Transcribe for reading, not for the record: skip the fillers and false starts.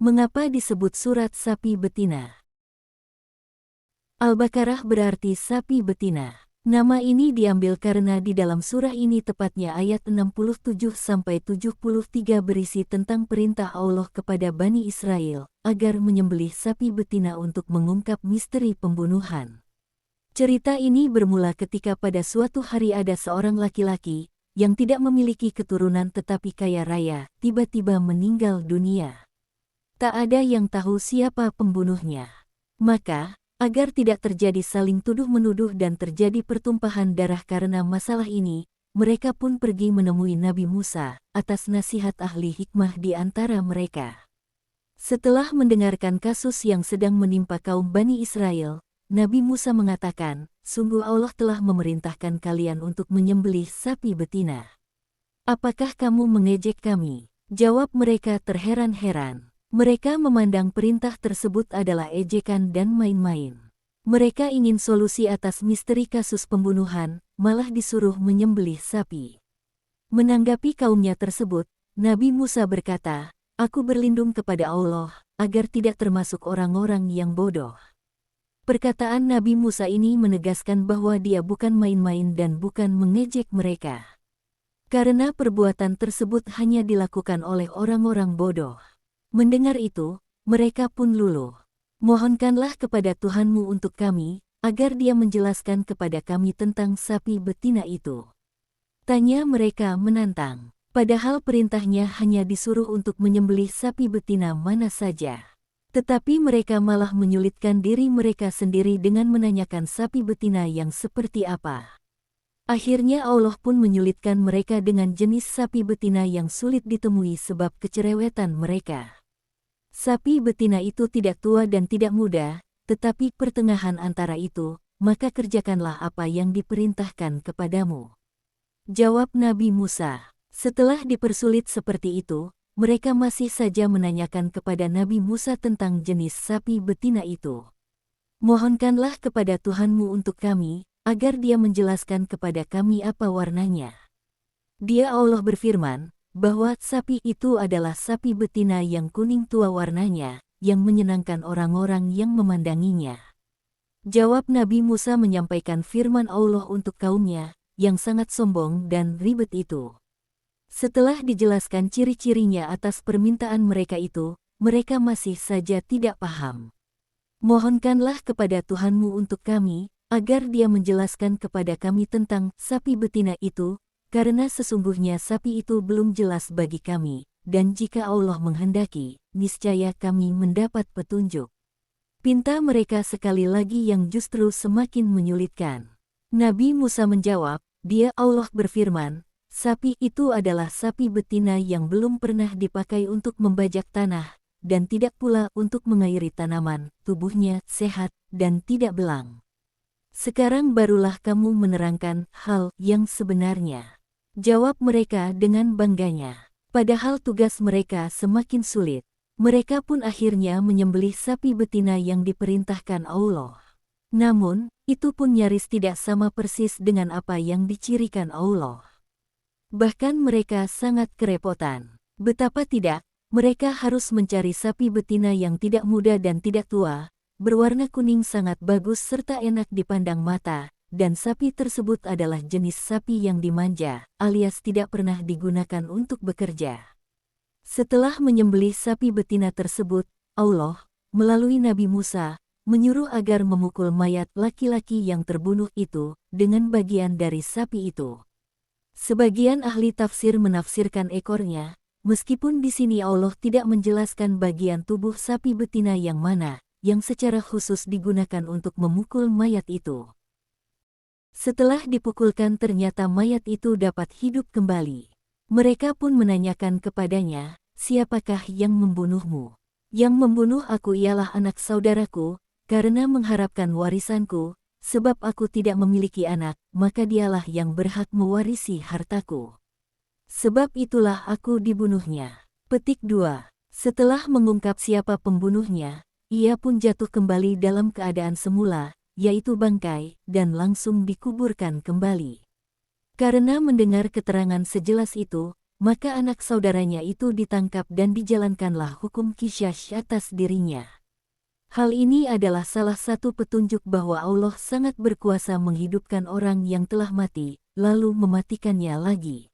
Mengapa disebut surat sapi betina? Al-Baqarah berarti sapi betina. Nama ini diambil karena di dalam surah ini tepatnya ayat 67-73 berisi tentang perintah Allah kepada Bani Israel agar menyembelih sapi betina untuk mengungkap misteri pembunuhan. Cerita ini bermula ketika pada suatu hari ada seorang laki-laki yang tidak memiliki keturunan tetapi kaya raya, tiba-tiba meninggal dunia. Tak ada yang tahu siapa pembunuhnya. Maka, agar tidak terjadi saling tuduh-menuduh dan terjadi pertumpahan darah karena masalah ini, mereka pun pergi menemui Nabi Musa atas nasihat ahli hikmah di antara mereka. Setelah mendengarkan kasus yang sedang menimpa kaum Bani Israel, Nabi Musa mengatakan, "Sungguh Allah telah memerintahkan kalian untuk menyembelih sapi betina. Apakah kamu mengejek kami?" Jawab mereka terheran-heran. Mereka memandang perintah tersebut adalah ejekan dan main-main. Mereka ingin solusi atas misteri kasus pembunuhan, malah disuruh menyembelih sapi. Menanggapi kaumnya tersebut, Nabi Musa berkata, "Aku berlindung kepada Allah, agar tidak termasuk orang-orang yang bodoh." Perkataan Nabi Musa ini menegaskan bahwa dia bukan main-main dan bukan mengejek mereka. Karena perbuatan tersebut hanya dilakukan oleh orang-orang bodoh. Mendengar itu, mereka pun luluh. "Mohonkanlah kepada Tuhanmu untuk kami, agar Dia menjelaskan kepada kami tentang sapi betina itu." Tanya mereka menantang. Padahal perintahnya hanya disuruh untuk menyembelih sapi betina mana saja. Tetapi mereka malah menyulitkan diri mereka sendiri dengan menanyakan sapi betina yang seperti apa. Akhirnya Allah pun menyulitkan mereka dengan jenis sapi betina yang sulit ditemui sebab kecerewetan mereka. Sapi betina itu tidak tua dan tidak muda, tetapi pertengahan antara itu, maka kerjakanlah apa yang diperintahkan kepadamu. Jawab Nabi Musa. Setelah dipersulit seperti itu, mereka masih saja menanyakan kepada Nabi Musa tentang jenis sapi betina itu. "Mohonkanlah kepada Tuhanmu untuk kami, agar Dia menjelaskan kepada kami apa warnanya." Dia Allah berfirman, bahwa sapi itu adalah sapi betina yang kuning tua warnanya, yang menyenangkan orang-orang yang memandanginya. Jawab Nabi Musa menyampaikan firman Allah untuk kaumnya, yang sangat sombong dan ribet itu. Setelah dijelaskan ciri-cirinya atas permintaan mereka itu, mereka masih saja tidak paham. "Mohonkanlah kepada Tuhanmu untuk kami, agar Dia menjelaskan kepada kami tentang sapi betina itu, karena sesungguhnya sapi itu belum jelas bagi kami, dan jika Allah menghendaki, niscaya kami mendapat petunjuk." Pinta mereka sekali lagi yang justru semakin menyulitkan. Nabi Musa menjawab, Dia Allah berfirman, "Sapi itu adalah sapi betina yang belum pernah dipakai untuk membajak tanah, dan tidak pula untuk mengairi tanaman, tubuhnya sehat dan tidak belang. Sekarang barulah kamu menerangkan hal yang sebenarnya." Jawab mereka dengan bangganya. Padahal tugas mereka semakin sulit. Mereka pun akhirnya menyembelih sapi betina yang diperintahkan Allah. Namun, itu pun nyaris tidak sama persis dengan apa yang dicirikan Allah. Bahkan mereka sangat kerepotan. Betapa tidak, mereka harus mencari sapi betina yang tidak muda dan tidak tua, berwarna kuning sangat bagus serta enak dipandang mata, dan sapi tersebut adalah jenis sapi yang dimanja, alias tidak pernah digunakan untuk bekerja. Setelah menyembelih sapi betina tersebut, Allah, melalui Nabi Musa, menyuruh agar memukul mayat laki-laki yang terbunuh itu dengan bagian dari sapi itu. Sebagian ahli tafsir menafsirkan ekornya, meskipun di sini Allah tidak menjelaskan bagian tubuh sapi betina yang mana, yang secara khusus digunakan untuk memukul mayat itu. Setelah dipukulkan ternyata mayat itu dapat hidup kembali. Mereka pun menanyakan kepadanya, "Siapakah yang membunuhmu?" "Yang membunuh aku ialah anak saudaraku, karena mengharapkan warisanku, sebab aku tidak memiliki anak, maka dialah yang berhak mewarisi hartaku. Sebab itulah aku dibunuhnya." Petik 2. Setelah mengungkap siapa pembunuhnya, ia pun jatuh kembali dalam keadaan semula, yaitu bangkai, dan langsung dikuburkan kembali. Karena mendengar keterangan sejelas itu, maka anak saudaranya itu ditangkap dan dijalankanlah hukum qisas atas dirinya. Hal ini adalah salah satu petunjuk bahwa Allah sangat berkuasa menghidupkan orang yang telah mati, lalu mematikannya lagi.